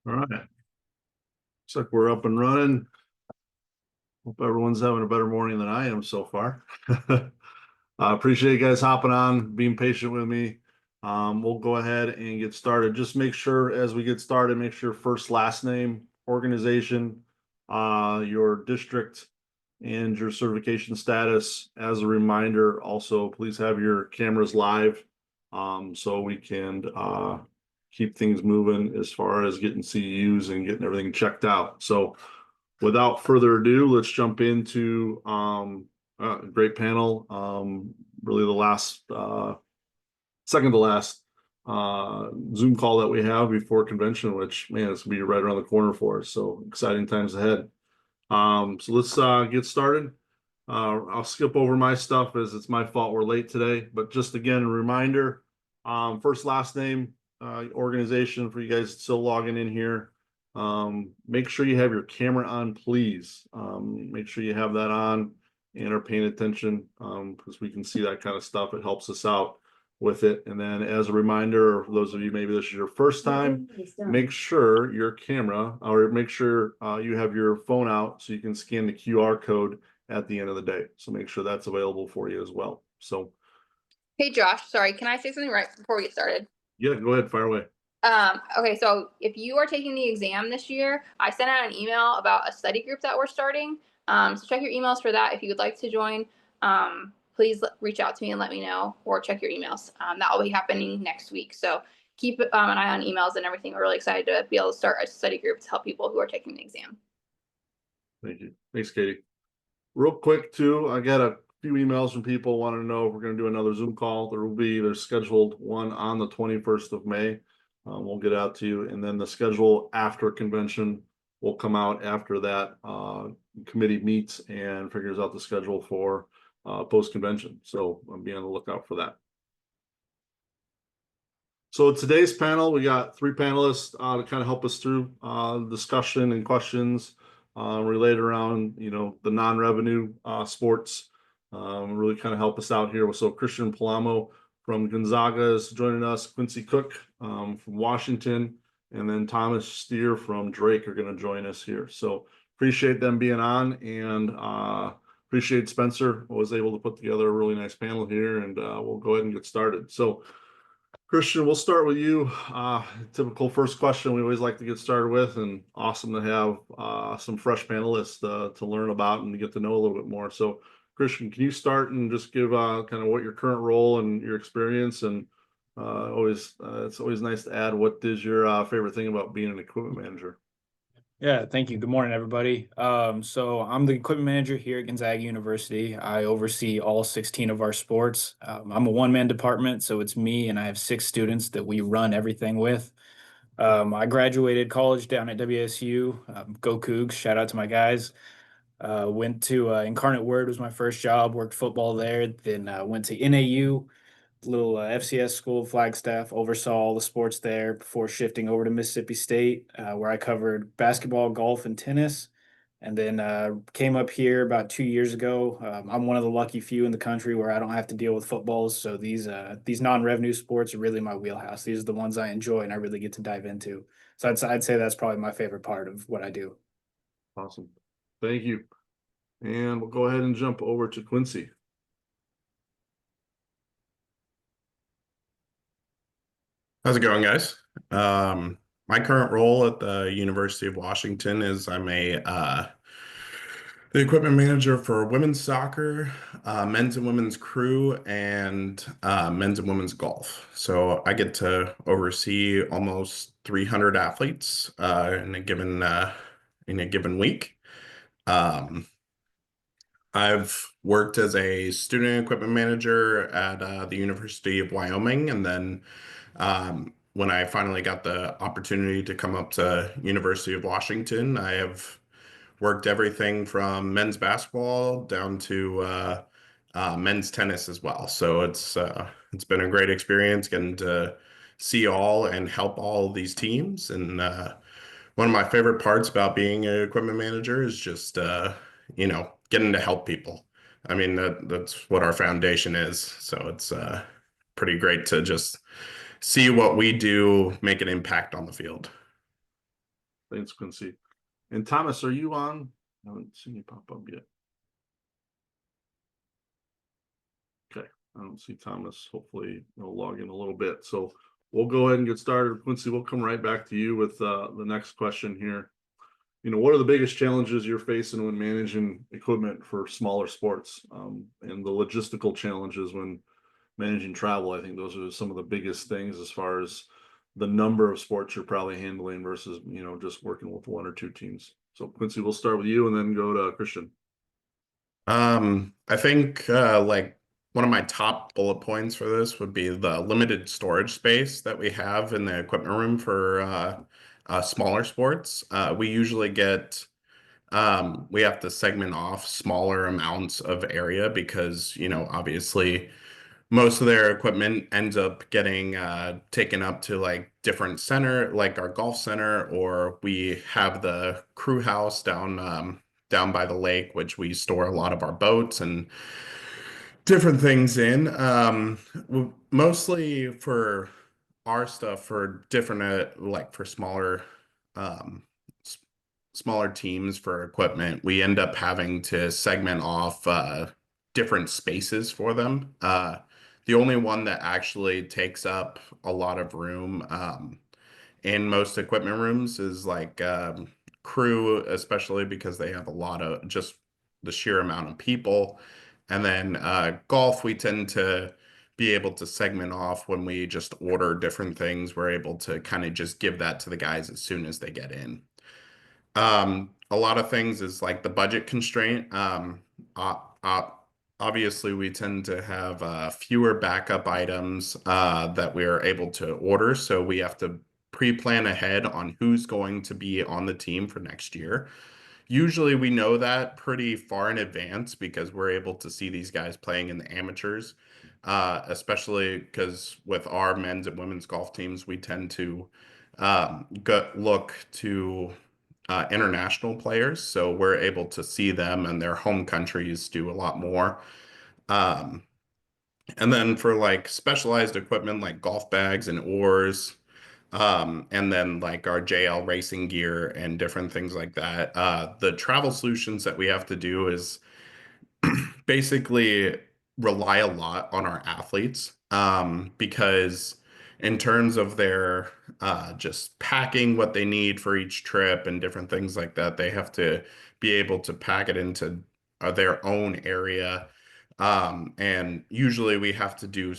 All right. Looks like we're up and running. Hope everyone's having a better morning than I am so far. I appreciate you guys hopping on, being patient with me. We'll go ahead and get started. Just make sure as we get started, make sure first, last name, organization, your district, and your certification status. As a reminder, also please have your cameras live, so we can keep things moving as far as getting CEUs and getting everything checked out. So without further ado, let's jump into a great panel. Really the last second to last Zoom call that we have before convention, which man, it's gonna be right around the corner for us. So exciting times ahead. So let's get started. I'll skip over my stuff as it's my fault we're late today, but just again, a reminder, first, last name, organization for you guys still logging in here. Make sure you have your camera on, please. Make sure you have that on and are paying attention, because we can see that kind of stuff. It helps us out with it. And then as a reminder, for those of you, maybe this is your first time, make sure your camera or make sure you have your phone out so you can scan the QR code at the end of the day. So make sure that's available for you as well. So Hey Josh, sorry, can I say something right before we get started? yeah, go ahead, fire away. Okay, so if you are taking the exam this year, I sent out an email about a study group that we're starting. So check your emails for that. If you would like to join, please reach out to me and let me know, or check your emails. That will be happening next week. So keep an eye on emails and everything. We're really excited to be able to start a study group to help people who are taking the exam. Thank you. Thanks, Katie. Real quick too, I got a few emails from people wanting to know if we're going to do another Zoom call. There's scheduled one on the 21st of May. We'll get out to you, and then the schedule after convention will come out after that committee meets and figures out the schedule for post convention. So I'm be on the lookout for that. So today's panel, we got three panelists to kind of help us through discussion and questions related around, the non-revenue sports. Really kind of help us out here. So Christian Palamo from Gonzaga is joining us. Quincy Cook from Washington, and then Thomas Steer from Drake are going to join us here. So appreciate them being on, and appreciate Spencer was able to put together a really nice panel here, and we'll go ahead and get started. So Christian, we'll start with you. Typical first question we always like to get started with, and awesome to have some fresh panelists to learn about and to get to know a little bit more. So, Christian, can you start and just give kind of what your current role and your experience, and it's always nice to add what is your favorite thing about being an equipment manager? Yeah, thank you. Good morning, everybody. So I'm the equipment manager here at Gonzaga University. I oversee all 16 of our sports. I'm a one-man department, so it's me and I have 6 students that we run everything with. I graduated college down at WSU. Go Cougs! Shout out to my guys. Went to Incarnate Word was my first job. Worked football there. Then went to NAU, little FCS school, Flagstaff, oversaw all the sports there before shifting over to Mississippi State, where I covered basketball, golf, and tennis. And then came up here about 2 years ago. I'm one of the lucky few in the country where I don't have to deal with footballs. So these non-revenue sports are really my wheelhouse. These are the ones I enjoy and I really get to dive into. So I'd say that's probably my favorite part of what I do. Awesome. Thank you. And we'll go ahead and jump over to Quincy. How's it going, guys? My current role at the University of Washington is I'm the equipment manager for women's soccer, men's and women's crew, and men's and women's golf. So I get to oversee almost 300 athletes in a given week. I've worked as a student equipment manager at the University of Wyoming, and then when I finally got the opportunity to come up to University of Washington, I have worked everything from men's basketball down to men's tennis as well. So it's been a great experience getting to see all and help all these teams. And one of my favorite parts about being an equipment manager is just getting to help people. I mean, that's what our foundation is. So it's pretty great to just see what we do make an impact on the field. Thanks, Quincy. And Thomas, are you on? I haven't seen you pop up yet. Okay, I don't see Thomas. Hopefully he'll log in a little bit. So we'll go ahead and get started. Quincy, we'll come right back to you with the next question here. What are the biggest challenges you're facing when managing equipment for smaller sports, and the logistical challenges when managing travel? I think those are some of the biggest things as far as the number of sports you're probably handling versus, just working with one or two teams. So Quincy, we'll start with you and then go to Christian. I think like one of my top bullet points for this would be the limited storage space that we have in the equipment room for smaller sports. We usually get we have to segment off smaller amounts of area because, obviously most of their equipment ends up getting taken up to like different center, like our golf center, or we have the crew house down by the lake, which we store a lot of our boats and different things in. Mostly for our stuff for different like for um, s- smaller teams for equipment, we end up having to segment off different spaces for them. The only one that actually takes up a lot of room in most equipment rooms is like crew, especially because they have a lot of just the sheer amount of people. And then golf, we tend to be able to segment off when we just order different things. We're able to kind of just give that to the guys as soon as they get in. A lot of things is like the budget constraint. Uh, uh, Obviously, we tend to have fewer backup items that we are able to order, so we have to pre-plan ahead on who's going to be on the team for next year. Usually, we know that pretty far in advance because we're able to see these guys playing in the amateurs, especially because with our men's and women's golf teams, we tend to look to international players, so we're able to see them and their home countries do a lot more. Um, and then for like specialized equipment like golf bags and oars, and then like our JL racing gear and different things like that, the travel solutions that we have to do is basically rely a lot on our athletes because in terms of their just packing what they need for each trip and different things like that, they have to be able to pack it into their own area. And usually we have to do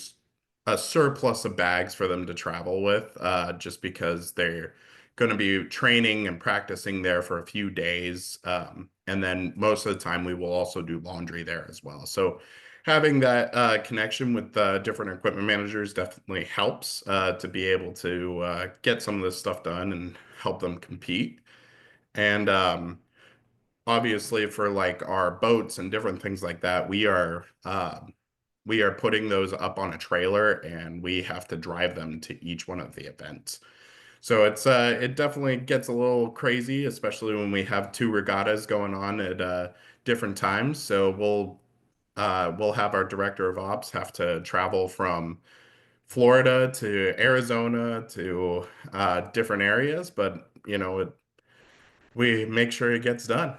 a surplus of bags for them to travel with just because they're going to be training and practicing there for a few days. And then most of the time, we will also do laundry there as well. So having that connection with different equipment managers definitely helps to be able to get some of this stuff done and help them compete. And obviously, for like our boats and different things like that, we are putting those up on a trailer and we have to drive them to each one of the events. So it definitely gets a little crazy, especially when we have two regattas going on at different times. So we'll have our director of ops have to travel from Florida to Arizona to different areas, but we make sure it gets done.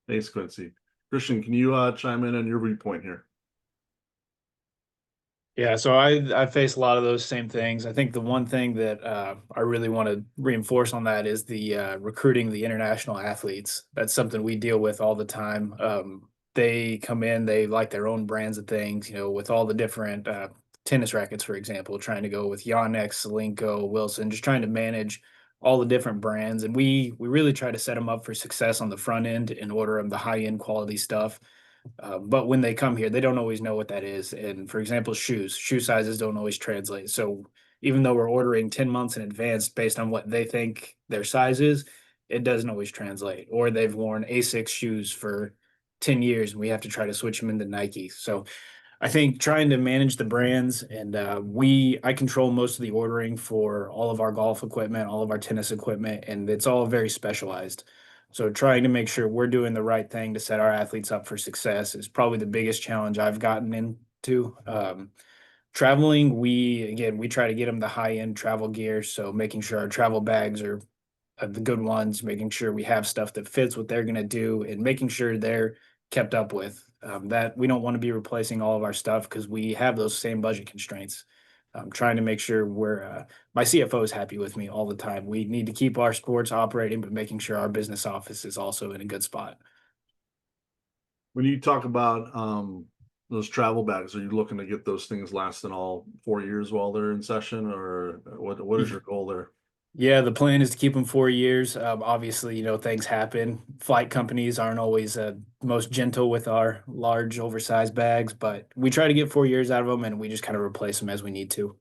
Thanks, Quincy. Christian, can you chime in on your viewpoint here? Yeah, so I face a lot of those same things. I think the one thing that I really want to reinforce on that is the recruiting the international athletes. That's something we deal with all the time. They come in, they like their own brands of things, with all the different tennis rackets, for example, trying to go with Yonex, Selinko, Wilson, just trying to manage all the different brands. And we really try to set them up for success on the front end and order them the high end quality stuff. But when they come here, they don't always know what that is. And for example, shoe sizes don't always translate. So even though we're ordering 10 months in advance based on what they think their size is, it doesn't always translate. Or they've worn Asics shoes for 10 years and we have to try to switch them into Nike. So I think trying to manage the brands and I control most of the ordering for all of our golf equipment, all of our tennis equipment, and it's all very specialized. So trying to make sure we're doing the right thing to set our athletes up for success is probably the biggest challenge I've gotten into. Traveling, we try to get them the high-end travel gear, so making sure our travel bags are the good ones, making sure we have stuff that fits what they're gonna do, and making sure they're kept up with. That we don't want to be replacing all of our stuff because we have those same budget constraints. Trying to make sure my CFO is happy with me all the time. We need to keep our sports operating, but making sure our business office is also in a good spot. When you talk about those travel bags, are you looking to get those things lasting all 4 years while they're in session, or what is your goal there? Yeah, the plan is to keep them 4 years. Obviously, things happen. Flight companies aren't always most gentle with our large, oversized bags, but we try to get 4 years out of them, and we just kind of replace them as we need to.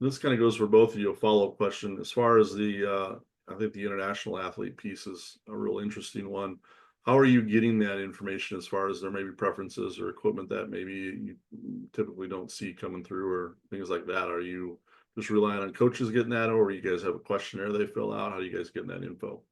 This kind of goes for both of you. A follow-up question. As far as I think the international athlete piece is a real interesting one. How are you getting that information as far as there may be preferences or equipment that maybe you typically don't see coming through or things like that? Are you just relying on coaches getting that, or you guys have a questionnaire they fill out? How do you guys get that info?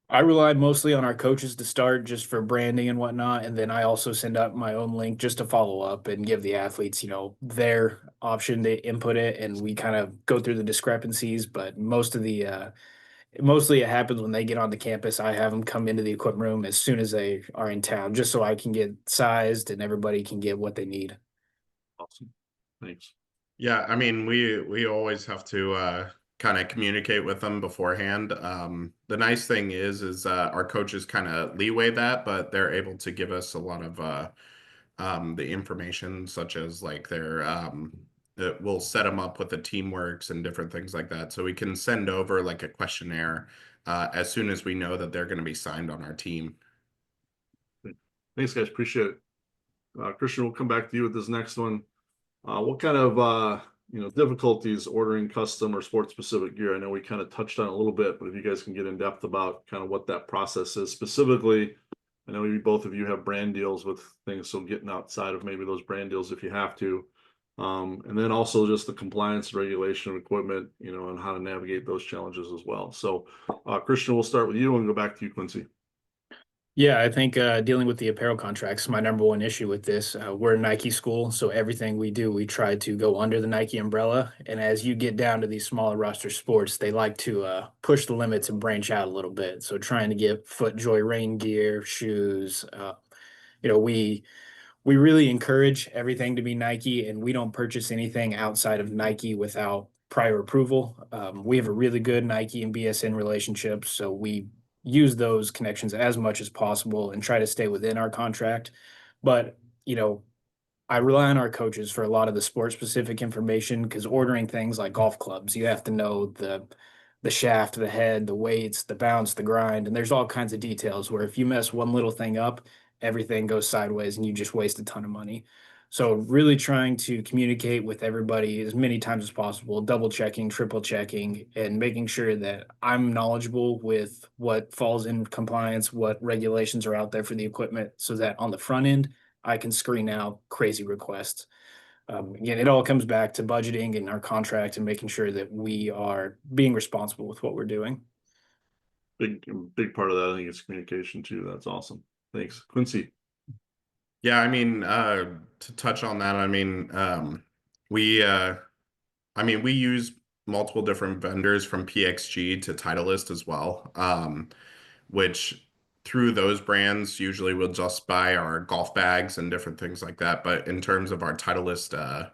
I relied mostly on our coaches to start just for branding and whatnot. And then I also send out my own link just to follow up and give the athletes, their option to input it. And we kind of go through the discrepancies, but mostly it happens when they get on the campus. I have them come into the equipment room as soon as they are in town, just so I can get sized and everybody can get what they need. Awesome. Thanks. Yeah, I mean, we always have to kind of communicate with them beforehand. The nice thing is our coaches kind of leeway that, but they're able to give us a lot of the information, such as like their that we'll set them up with the teamworks and different things like that, so we can send over like a questionnaire as soon as we know that they're going to be signed on our team. Thanks, guys. Appreciate it. Christian, we'll come back to you with this next one. What kind of difficulties ordering custom or sports specific gear? I know we kind of touched on it a little bit, but if you guys can get in depth about kind of what that process is specifically. I know maybe both of you have brand deals with things, so getting outside of maybe those brand deals if you have to. And then also just the compliance regulation of equipment, and how to navigate those challenges as well. So Christian, we'll start with you and go back to you, Quincy. Yeah, I think dealing with the apparel contracts is my number one issue with this. We're a Nike school, so everything we do, we try to go under the Nike umbrella. And as you get down to these smaller roster sports, they like to push the limits and branch out a little bit. So trying to get FootJoy rain gear, shoes, we really encourage everything to be Nike, and we don't purchase anything outside of Nike without prior approval. We have a really good Nike and BSN relationship, so we use those connections as much as possible and try to stay within our contract. But, I rely on our coaches for a lot of the sport specific information because ordering things like golf clubs, you have to know the shaft, the head, the weights, the bounce, the grind, and there's all kinds of details where if you mess one little thing up, everything goes sideways and you just waste a ton of money. So really trying to communicate with everybody as many times as possible, double checking, triple checking, and making sure that I'm knowledgeable with what falls in compliance, what regulations are out there for the equipment, so that on the front end, I can screen out crazy requests. Again, it all comes back to budgeting and our contract and making sure that we are being responsible with what we're doing. Big part of that, I think, is communication too. That's awesome. Thanks, Quincy. Yeah, I mean, to touch on that, I mean, we use multiple different vendors from PXG to Titleist as well, which through those brands, usually we'll just buy our golf bags and different things like that. But in terms of our Titleist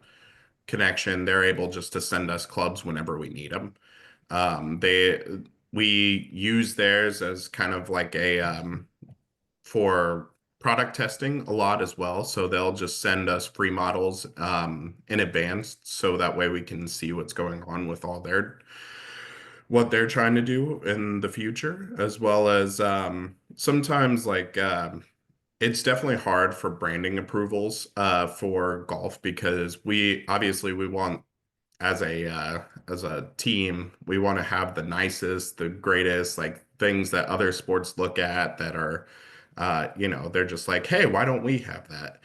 connection, they're able just to send us clubs whenever we need them. They we use theirs as kind of like a for product testing a lot as well. So they'll just send us free models in advance, so that way we can see what's going on with all what they're trying to do in the future, as well as sometimes like it's definitely hard for branding approvals for golf, because we want, as a team, we want to have the nicest, the greatest, like things that other sports look at that are they're just like, hey, why don't we have that?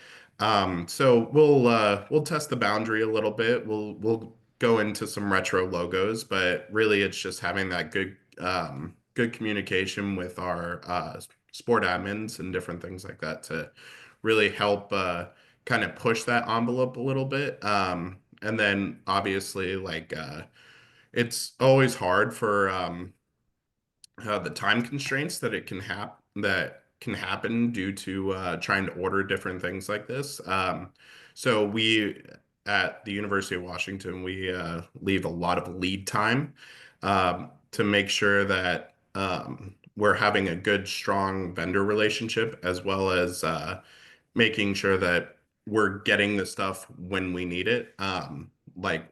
So we'll test the boundary a little bit. We'll go into some retro logos, but really it's just having that good communication with our sport admins and different things like that to really help kind of push that envelope a little bit. And then obviously, it's always hard for the time constraints that it can happen due to trying to order different things like this. So we at the University of Washington, we leave a lot of lead time to make sure that we're having a good, strong vendor relationship, as well as making sure that we're getting the stuff when we need it. Like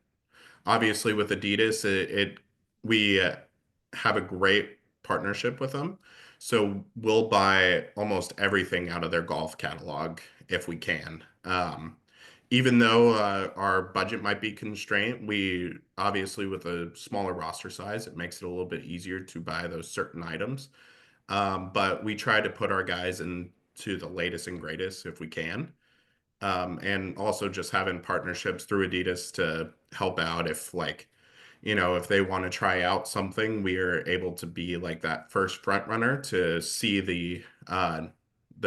obviously with Adidas, we have a great partnership with them. So we'll buy almost everything out of their golf catalog if we can. Even though our budget might be constrained, we obviously with a smaller roster size, it makes it a little bit easier to buy those certain items. But we try to put our guys into the latest and greatest if we can. And also just having partnerships through Adidas to help out if if they want to try out something, we are able to be like that first front runner to see the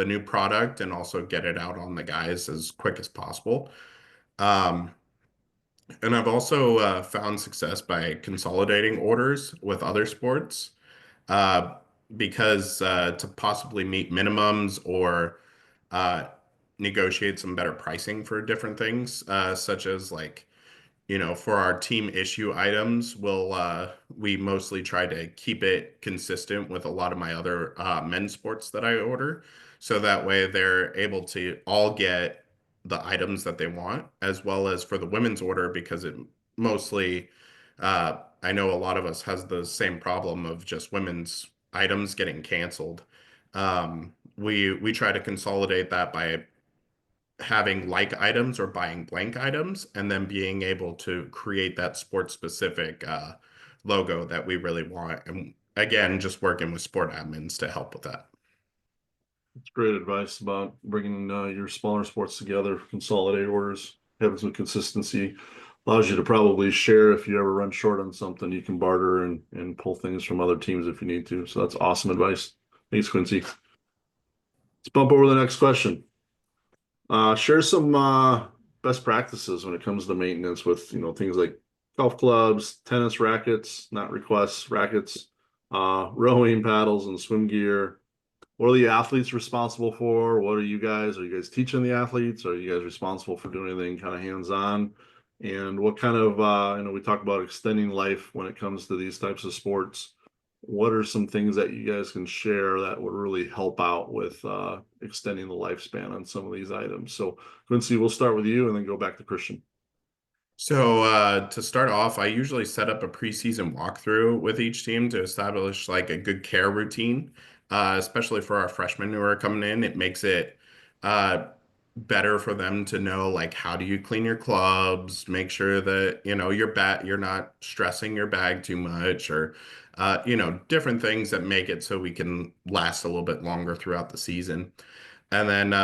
new product and also get it out on the guys as quick as possible. Um, and I've also found success by consolidating orders with other sports uh, because to possibly meet minimums or uh, negotiate some better pricing for different things, such as for our team issue items, we mostly try to keep it consistent with a lot of my other men's sports that I order. So that way they're able to all get the items that they want, as well as for the women's order, because it mostly, I know a lot of us has the same problem of just women's items getting canceled. We try to consolidate that by having like items or buying blank items and then being able to create that sports specific logo that we really want. And again, just working with sport admins to help with that. It's great advice about bringing your smaller sports together, consolidate orders, having some consistency. Allows you to probably share if you ever run short on something, you can barter and pull things from other teams if you need to. So that's awesome advice. Thanks, Quincy. Let's bump over to the next question. Share some best practices when it comes to maintenance with things like golf clubs, tennis rackets, not requests, rackets, rowing paddles and swim gear. What are the athletes responsible for? What are you guys? Are you guys teaching the athletes? Are you guys responsible for doing anything kind of hands-on? And what kind of we talk about extending life when it comes to these types of sports. What are some things that you guys can share that would really help out with extending the lifespan on some of these items? So Quincy, we'll start with you and then go back to Christian. So to start off, I usually set up a preseason walkthrough with each team to establish like a good care routine, especially for our freshmen who are coming in. It makes it uh, better for them to know like how do you clean your clubs, make sure that you're not stressing your bag too much, or different things that make it so we can last a little bit longer throughout the season. And then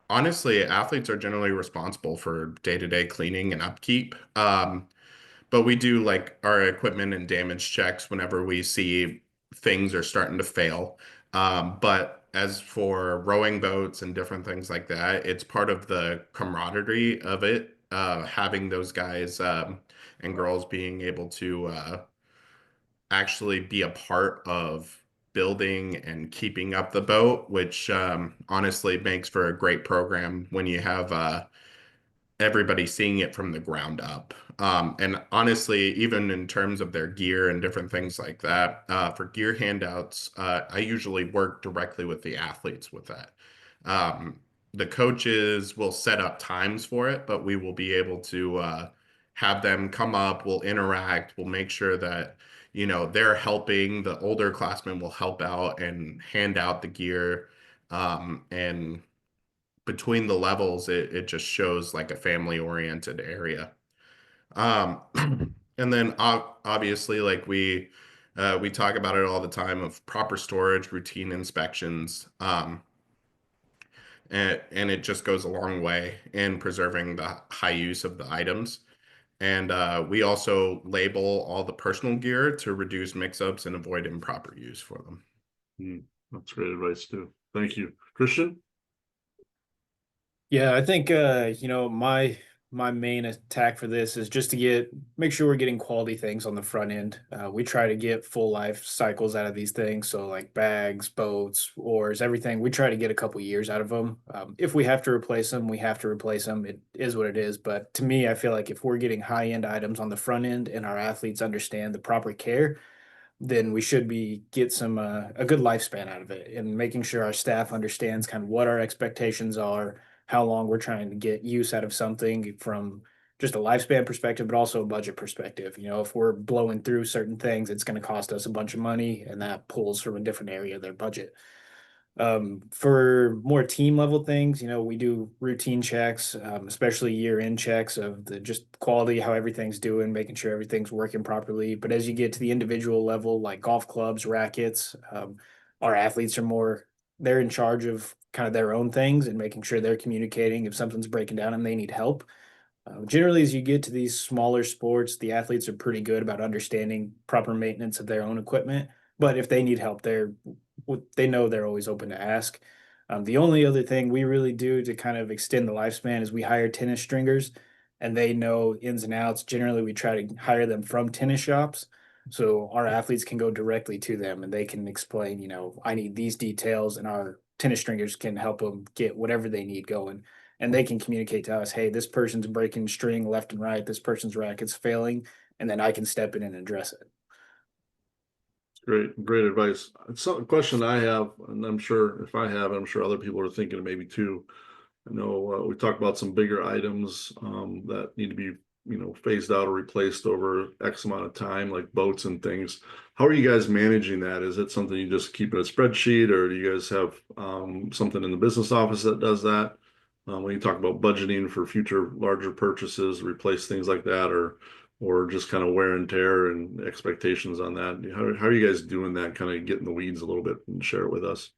honestly, athletes are generally responsible for day-to-day cleaning and upkeep. But we do like our equipment and damage checks whenever we see things are starting to fail. But as for rowing boats and different things like that, it's part of the camaraderie of it, having those guys and girls being able to actually be a part of building and keeping up the boat, which honestly makes for a great program when you have everybody seeing it from the ground up. And honestly, even in terms of their gear and different things like that, for gear handouts, I usually work directly with the athletes with that. Um, the coaches will set up times for it, but we will be able to have them come up, we'll interact, we'll make sure that, they're helping. The older classmen will help out and hand out the gear. And between the levels, it just shows like a family oriented area. Um, and then obviously, like we talk about it all the time of proper storage, routine inspections, and it just goes a long way in preserving the high use of the items. And we also label all the personal gear to reduce mix-ups and avoid improper use for them. That's great advice too. Thank you. Christian? Yeah, I think my main attack for this is just to make sure we're getting quality things on the front end. We try to get full life cycles out of these things, so like bags, boats, oars, everything. We try to get a couple years out of them. If we have to replace them, we have to replace them. It is what it is. But to me, I feel like if we're getting high end items on the front end and our athletes understand the proper care, then we should be get some a good lifespan out of it, and making sure our staff understands kind of what our expectations are, how long we're trying to get use out of something from just a lifespan perspective, but also a budget perspective. If we're blowing through certain things, it's going to cost us a bunch of money, and that pulls from a different area of their budget. For more team level things, we do routine checks, especially year-end checks of the just quality, how everything's doing, making sure everything's working properly. But as you get to the individual level, like golf clubs, rackets, our athletes are they're in charge of kind of their own things and making sure they're communicating if something's breaking down and they need help. Generally, as you get to these smaller sports, the athletes are pretty good about understanding proper maintenance of their own equipment. But if they need help, they know they're always open to ask. The only other thing we really do to kind of extend the lifespan is we hire tennis stringers, and they know ins and outs. Generally, we try to hire them from tennis shops, so our athletes can go directly to them and they can explain, I need these details, and our tennis stringers can help them get whatever they need going, and they can communicate to us, hey, this person's breaking string left and right, this person's racket's failing, and then I can step in and address it. Great advice. It's a question I have, and I'm sure if I have, I'm sure other people are thinking of maybe too. I know we talked about some bigger items that need to be, phased out or replaced over X amount of time, like boats and things. How are you guys managing that? Is it something you just keep in a spreadsheet, or do you guys have something in the business office that does that? When you talk about budgeting for future larger purchases, replace things like that, or just kind of wear and tear and expectations on that. How are you guys doing that? Kind of get in the weeds a little bit and share it with us.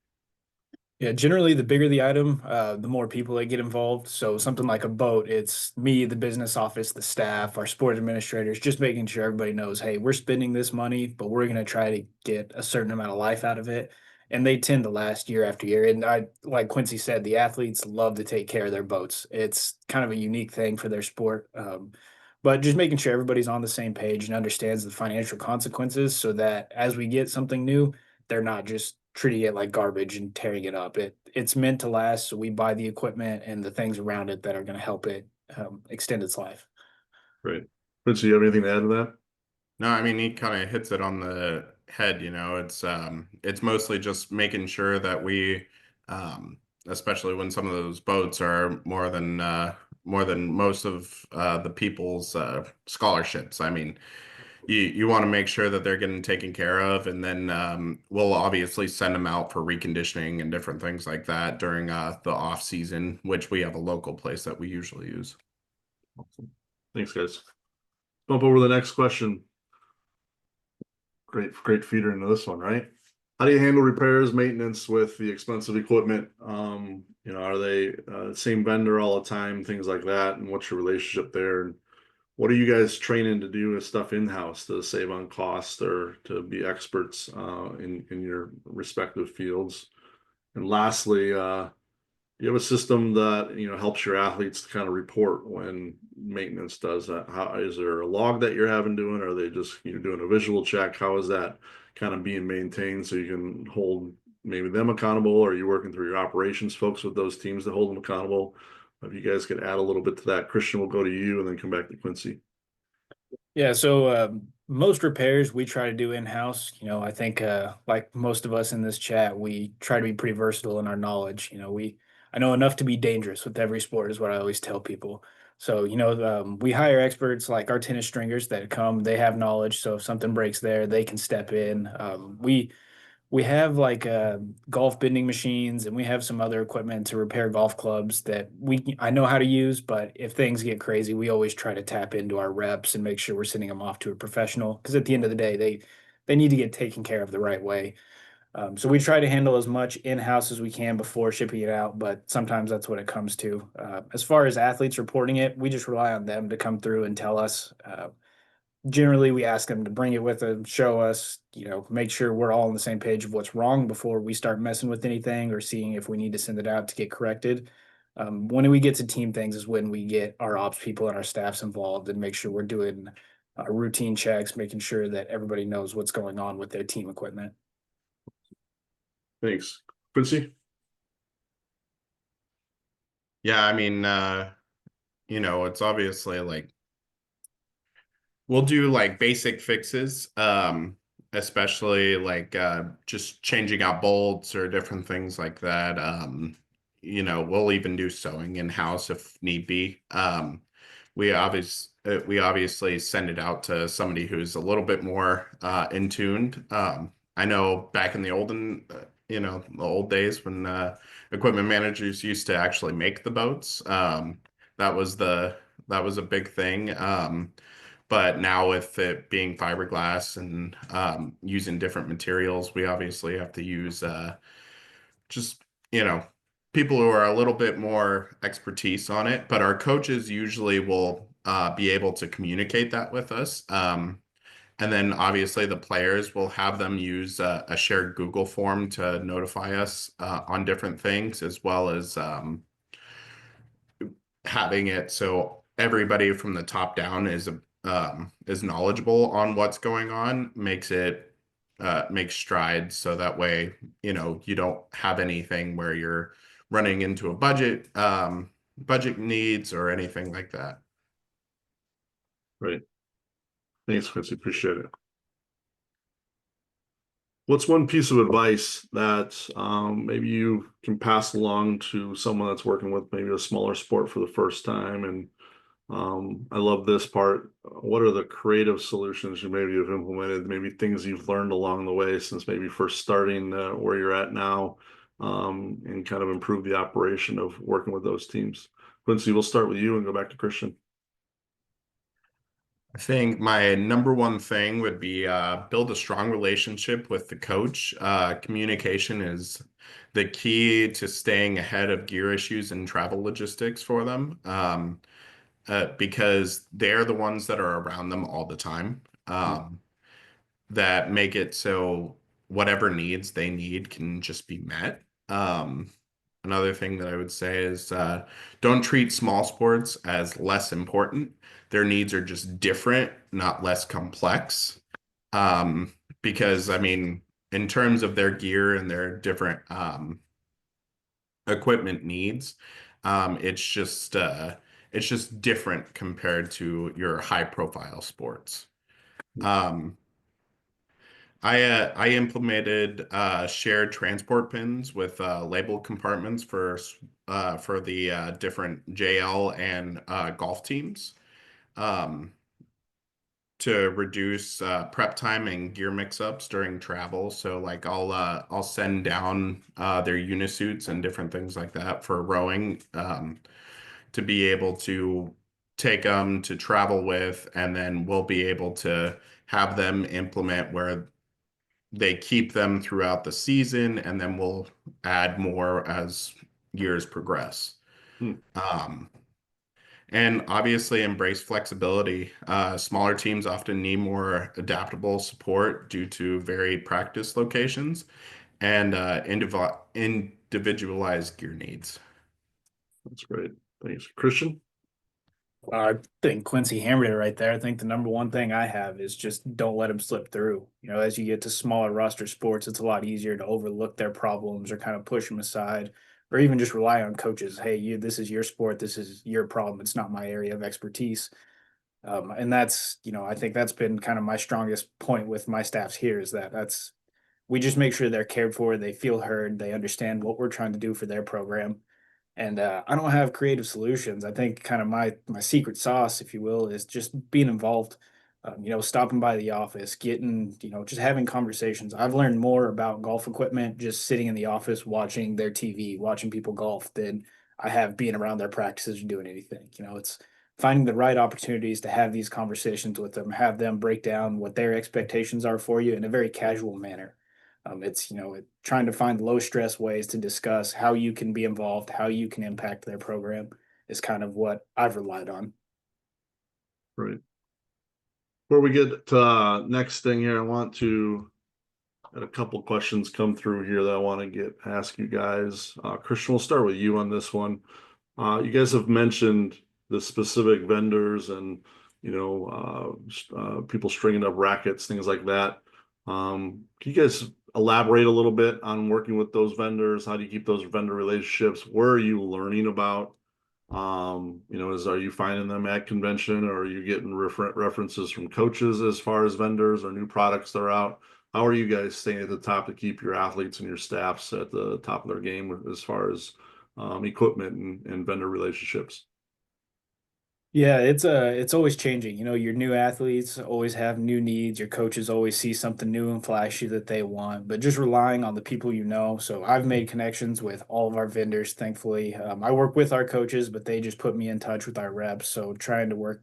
Yeah, generally the bigger the item, the more people that get involved. So something like a boat, it's me, the business office, the staff, our sport administrators, just making sure everybody knows, hey, we're spending this money, but we're going to try to get a certain amount of life out of it. And they tend to last year after year. And like Quincy said, the athletes love to take care of their boats. It's kind of a unique thing for their sport. But just making sure everybody's on the same page and understands the financial consequences, so that as we get something new, they're not just treating it like garbage and tearing it up. It's meant to last, so we buy the equipment and the things around it that are going to help it extend its life. Great. Vince, do you have anything to add to that? No, I mean, he kind of hits it on the head, it's mostly just making sure that we, especially when some of those boats are more than most of the people's scholarships. I mean, you want to make sure that they're getting taken care of, and then we'll obviously send them out for reconditioning and different things like that during the off season, which we have a local place that we usually use. Awesome. Thanks, guys. Bump over the next question. Great feeder into this one, right? How do you handle repairs, maintenance with the expensive equipment? Are they same vendor all the time, things like that? And what's your relationship there? And what are you guys training to do with stuff in-house to save on cost or to be experts in your respective fields? And lastly, you have a system that helps your athletes to kind of report when maintenance does that. How is there a log that you're having doing? Or are they just doing a visual check? How is that kind of being maintained so you can hold maybe them accountable? Or are you working through your operations folks with those teams to hold them accountable? If you guys could add a little bit to that, Christian, will go to you and then come back to Quincy. Yeah, so most repairs we try to do in-house. I think like most of us in this chat, we try to be pretty versatile in our knowledge. I know enough to be dangerous with every sport is what I always tell people. So, we hire experts like our tennis stringers that come, they have knowledge. So if something breaks there, they can step in. We have like golf bending machines, and we have some other equipment to repair golf clubs that I know how to use, but if things get crazy, we always try to tap into our reps and make sure we're sending them off to a professional, because at the end of the day, they need to get taken care of the right way. So we try to handle as much in-house as we can before shipping it out, but sometimes that's what it comes to. As far as athletes reporting it, we just rely on them to come through and tell us. Generally, we ask them to bring it with them, show us, make sure we're all on the same page of what's wrong before we start messing with anything or seeing if we need to send it out to get corrected. When we get to team things is when we get our ops people and our staffs involved and make sure we're doing routine checks, making sure that everybody knows what's going on with their team equipment. Thanks. Quincy? Yeah, I mean, it's obviously like we'll do like basic fixes, especially like just changing out bolts or different things like that. We'll even do sewing in-house if need be. We obviously send it out to somebody who's a little bit more in tuned. I know back in the old days when equipment managers used to actually make the boats. That was a big thing. But now with it being fiberglass and using different materials, we obviously have to use just, you know, people who are a little bit more expertise on it. But our coaches usually will be able to communicate that with us. And then obviously the players will have them use a shared Google form to notify us on different things, as well as having it so everybody from the top down is knowledgeable on what's going on, makes strides so that way you don't have anything where you're running into a budget needs or anything like that. Right. Thanks, Quincy. Appreciate it. What's one piece of advice that maybe you can pass along to someone that's working with maybe a smaller sport for the first time? And I love this part. What are the creative solutions you maybe have implemented? Maybe things you've learned along the way since maybe first starting where you're at now, and kind of improve the operation of working with those teams. Quincy, we'll start with you and go back to Christian. I think my number one thing would be build a strong relationship with the coach. Communication is the key to staying ahead of gear issues and travel logistics for them, because they're the ones that are around them all the time, that make it so whatever needs they need can just be met. Another thing that I would say is don't treat small sports as less important. Their needs are just different, not less complex. Because I mean, in terms of their gear and their different equipment needs, it's just different compared to your high profile sports. Um, I implemented shared transport pins with label compartments for the different JL and golf teams, um, to reduce prep time and gear mix-ups during travel. So like I'll send down their unisuits and different things like that for rowing, to be able to take them to travel with, and then we'll be able to have them implement where they keep them throughout the season, and then we'll add more as years progress. Hmm. And obviously embrace flexibility. Smaller teams often need more adaptable support due to varied practice locations and individualized gear needs. That's great. Thanks. Christian? I think Quincy hammered it right there. I think the number one thing I have is just don't let them slip through. As you get to smaller roster sports, it's a lot easier to overlook their problems or kind of push them aside, or even just rely on coaches. Hey, this is your sport. This is your problem. It's not my area of expertise. And that's, I think that's been kind of my strongest point with my staffs here is we just make sure they're cared for, they feel heard, they understand what we're trying to do for their program. And I don't have creative solutions. I think kind of my secret sauce, if you will, is just being involved. Stopping by the office, getting, just having conversations. I've learned more about golf equipment just sitting in the office watching their TV, watching people golf than I have being around their practices or doing anything. It's finding the right opportunities to have these conversations with them, have them break down what their expectations are for you in a very casual manner. It's trying to find low stress ways to discuss how you can be involved, how you can impact their program is kind of what I've relied on. Right. Before we get to next thing here, I want to had a couple questions come through here that I want to ask you guys. Christian, we'll start with you on this one. You guys have mentioned the specific vendors and, people stringing up rackets, things like that. Can you guys elaborate a little bit on working with those vendors? How do you keep those vendor relationships? Where are you learning about? Are you finding them at convention, or are you getting references from coaches as far as vendors or new products that are out? How are you guys staying at the top to keep your athletes and your staffs at the top of their game as far as equipment and vendor relationships? Yeah, it's always changing. You know, your new athletes always have new needs. Your coaches always see something new and flashy that they want, but just relying on the people you know. So I've made connections with all of our vendors, thankfully. I work with our coaches, but they just put me in touch with our reps. So trying to work,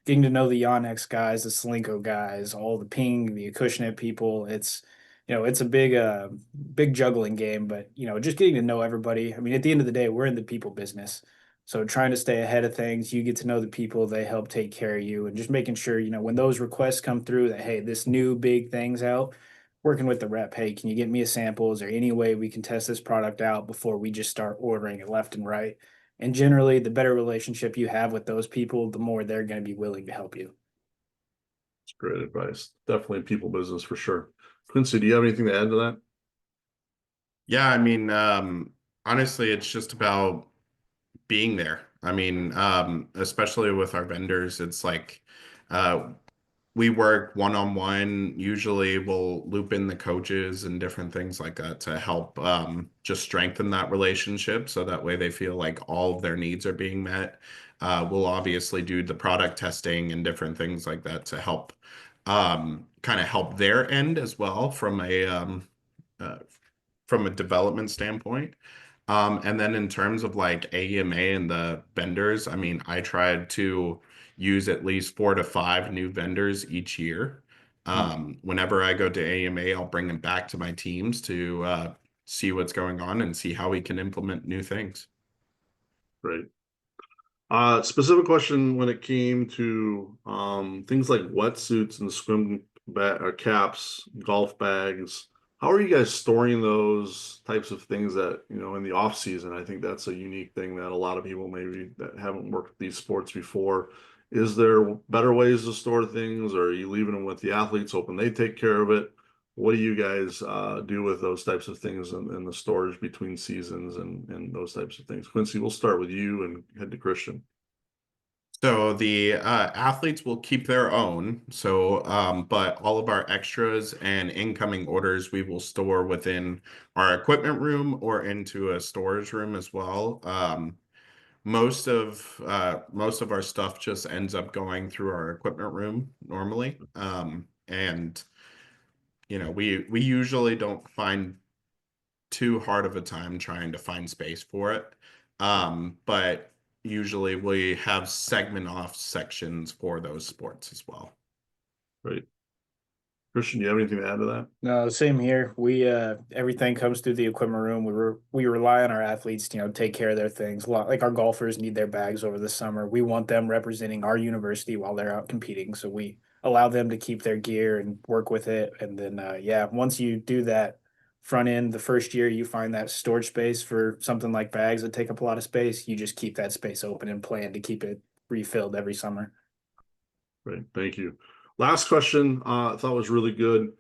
getting to know the Yonex guys, the Slinko guys, all the Ping, the Acushnet people. It's a big juggling game, but just getting to know everybody. I mean, at the end of the day, we're in the people business. So trying to stay ahead of things, you get to know the people, they help take care of you, and just making sure, when those requests come through that, hey, this new big thing's out, working with the rep, hey, can you get me a sample? Is there any way we can test this product out before we just start ordering it left and right? And generally, the better relationship you have with those people, the more they're going to be willing to help you. It's great advice. Definitely people business for sure. Quincy, do you have anything to add to that? Yeah, I mean, honestly, it's just about being there. I mean, especially with our vendors, it's like uh, we work one-on-one. Usually we'll loop in the coaches and different things like that to help just strengthen that relationship so that way they feel like all of their needs are being met. We'll obviously do the product testing and different things like that to help kind of help their end as well uh, from a development standpoint. And then in terms of like AEMA and the vendors, I mean, I tried to use at least 4 to 5 new vendors each year. Whenever I go to AEMA, I'll bring them back to my teams to see what's going on and see how we can implement new things. Great. Specific question when it came to things like wetsuits and caps, golf bags. How are you guys storing those types of things that, in the off season? I think that's a unique thing that a lot of people maybe that haven't worked these sports before. Is there better ways to store things, or are you leaving them with the athletes, hoping they take care of it? What do you guys do with those types of things and the storage between seasons and those types of things? Quincy, we'll start with you and head to Christian. So the athletes will keep their own. But all of our extras and incoming orders we will store within our equipment room or into a storage room as well. Most of our stuff just ends up going through our equipment room normally. And we usually don't find too hard of a time trying to find space for it. But usually we have segment off sections for those sports as well. Right. Christian, do you have anything to add to that? No, same here. We everything comes through the equipment room. We rely on our athletes to, take care of their things. A lot like our golfers need their bags over the summer. We want them representing our university while they're out competing. So we allow them to keep their gear and work with it. And then yeah, once you do that front end, the first year you find that storage space for something like bags that take up a lot of space, you just keep that space open and plan to keep it refilled every summer. Great, thank you. Last question, I thought was really good.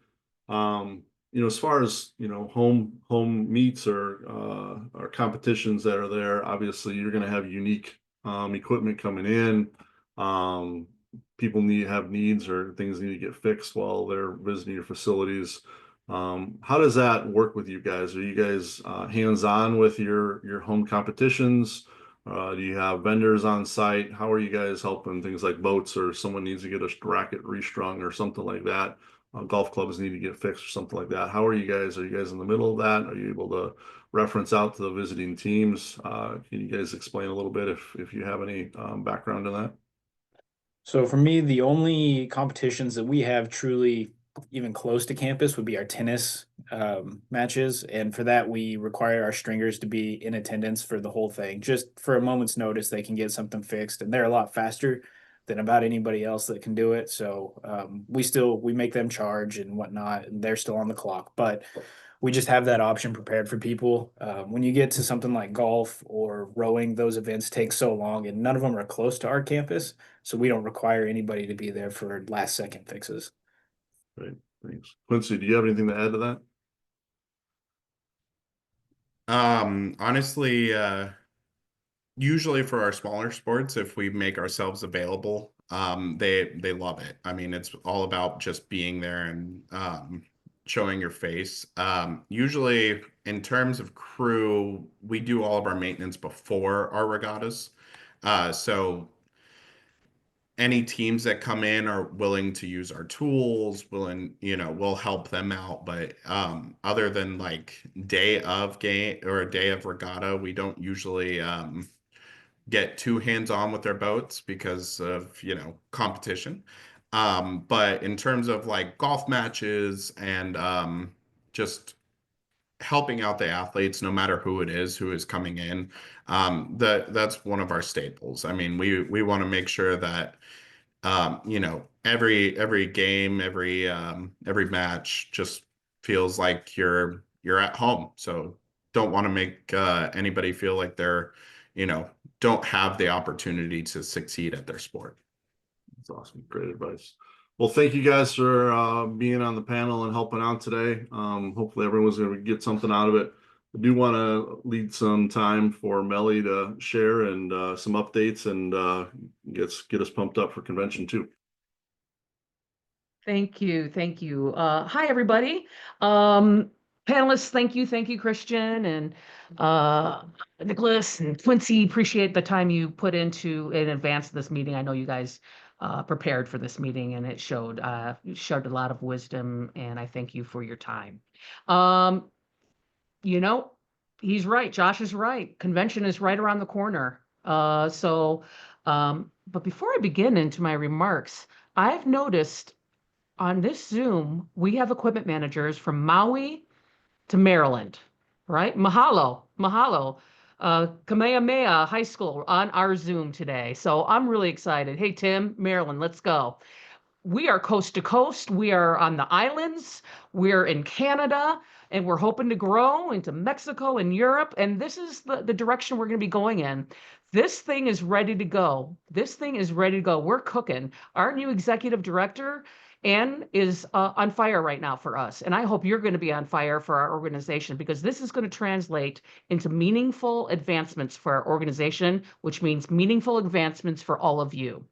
As far as home meets or competitions that are there, obviously you're going to have unique equipment coming in. People have needs or things need to get fixed while they're visiting your facilities. How does that work with you guys? Are you guys hands-on with your home competitions? Do you have vendors on site? How are you guys helping things like boats, or someone needs to get a racket restrung or something like that? Golf clubs need to get fixed or something like that. How are you guys? Are you guys in the middle of that? Are you able to reference out to the visiting teams? Can you guys explain a little bit if you have any background in that? So for me, the only competitions that we have truly even close to campus would be our tennis matches. And for that, we require our stringers to be in attendance for the whole thing. Just for a moment's notice, they can get something fixed, and they're a lot faster than about anybody else that can do it. So we make them charge and whatnot, and they're still on the clock. But we just have that option prepared for people. When you get to something like golf or rowing, those events take so long, and none of them are close to our campus, so we don't require anybody to be there for last second fixes. Great, thanks. Quincy, do you have anything to add to that? Honestly, usually for our smaller sports, if we make ourselves available, they love it. I mean, it's all about just being there and showing your face. Usually, in terms of crew, we do all of our maintenance before our regattas. So any teams that come in are willing to use our tools, we'll help them out. But other than like day of game or a day of regatta, we don't usually get too hands-on with their boats because of, competition. But in terms of like golf matches and just helping out the athletes, no matter who it is who is coming in, that's one of our staples. I mean, we want to make sure that every game, every match just feels like you're at home. So don't want to make anybody feel like they're, don't have the opportunity to succeed at their sport. That's awesome. Great advice. Well, thank you guys for being on the panel and helping out today. Hopefully everyone's going to get something out of it. I do want to lead some time for Melly to share and some updates and get us pumped up for convention too. Thank you. Thank you. Hi, everybody. Panelists, thank you, Christian and Nicholas and Quincy. Appreciate the time you put into in advance of this meeting. I know you guys prepared for this meeting, and it showed a lot of wisdom, and I thank you for your time. You know, he's right. Josh is right. Convention is right around the corner. But before I begin into my remarks, I've noticed on this Zoom, we have equipment managers from Maui to Maryland, right? Mahalo, Kamehameha High School on our Zoom today. So I'm really excited. Hey, Tim, Maryland, let's go. We are coast to coast. We are on the islands. We're in Canada, and we're hoping to grow into Mexico and Europe. And this is the direction we're going to be going in. This thing is ready to go. This thing is ready to go. We're cooking. Our new executive director, Ann, is on fire right now for us. And I hope you're going to be on fire for our organization, because this is going to translate into meaningful advancements for our organization, which means meaningful advancements for all of you.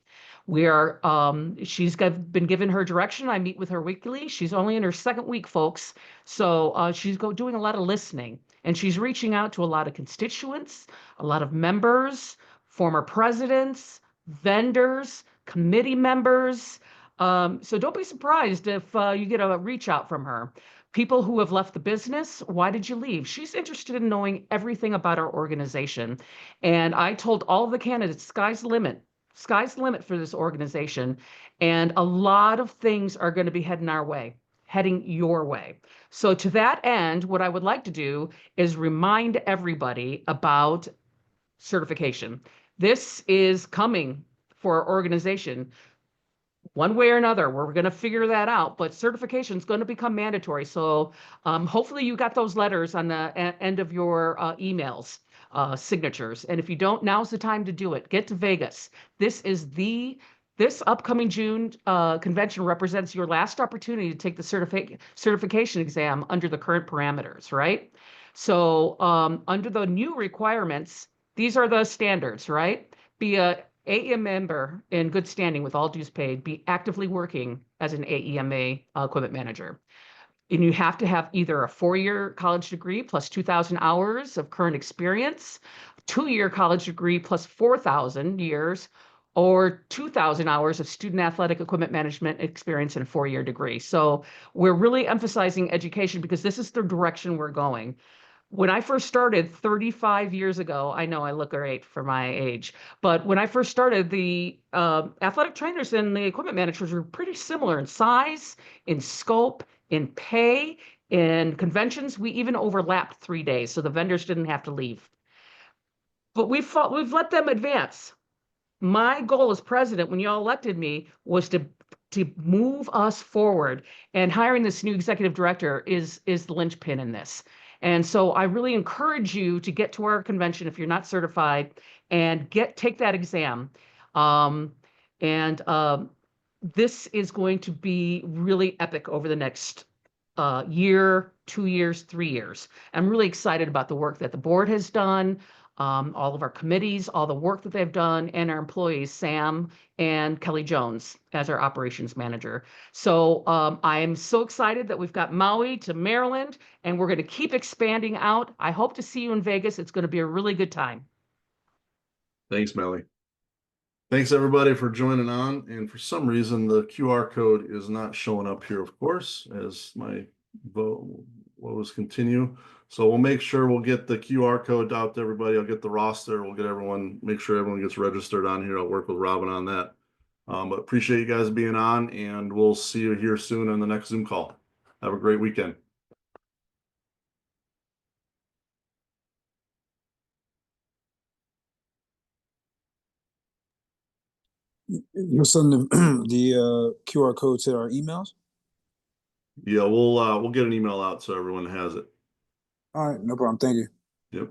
She's been given her direction. I meet with her weekly. She's only in her second week, folks. So she's doing a lot of listening, and she's reaching out to a lot of constituents, a lot of members, former presidents, vendors, committee members. So don't be surprised if you get a reach out from her. People who have left the business, why did you leave? She's interested in knowing everything about our organization. And I told all of the candidates, sky's the limit. Sky's the limit for this organization. And a lot of things are going to be heading your way. So to that end, what I would like to do is remind everybody about certification. This is coming for our organization. One way or another, we're going to figure that out, but certification is going to become mandatory. So hopefully you got those letters on the end of your emails, signatures. And if you don't, now's the time to do it. Get to Vegas. This upcoming June convention represents your last opportunity to take the certification exam under the current parameters, right? So under the new requirements, these are the standards, right? Be a AEM member in good standing with all dues paid, be actively working as an AEMA equipment manager. And you have to have either a 4-year college degree plus 2,000 hours of current experience, 2-year college degree plus 4,000 years, or 2,000 hours of student athletic equipment management experience in a 4-year degree. So we're really emphasizing education because this is the direction we're going. When I first started 35 years ago, I know I look great for my age, but when I first started, the athletic trainers and the equipment managers were pretty similar in size, in scope, in pay, in conventions. We even overlapped 3 days, so the vendors didn't have to leave. But we've let them advance. My goal as president, when y'all elected me, was to to move us forward. And hiring this new executive director is the linchpin in this. And so I really encourage you to get to our convention if you're not certified and take that exam. This is going to be really epic over the next year, 2 years, 3 years. I'm really excited about the work that the board has done, all of our committees, all the work that they've done, and our employees, Sam and Kelly Jones as our operations manager. So I'm so excited that we've got Maui to Maryland, and we're going to keep expanding out. I hope to see you in Vegas. It's going to be a really good time. Thanks, Melly. Thanks everybody for joining on. And for some reason, the QR code is not showing up here, of course, as my vote was continue. So we'll make sure we'll get the QR code out to everybody. I'll get the roster. We'll get everyone, make sure everyone gets registered on here. I'll work with Robin on that. But appreciate you guys being on, and we'll see you here soon on the next Zoom call. Have a great weekend. You'll send the QR code to our emails? Yeah, we'll get an email out so everyone has it. All right, no problem. Thank you. Yep.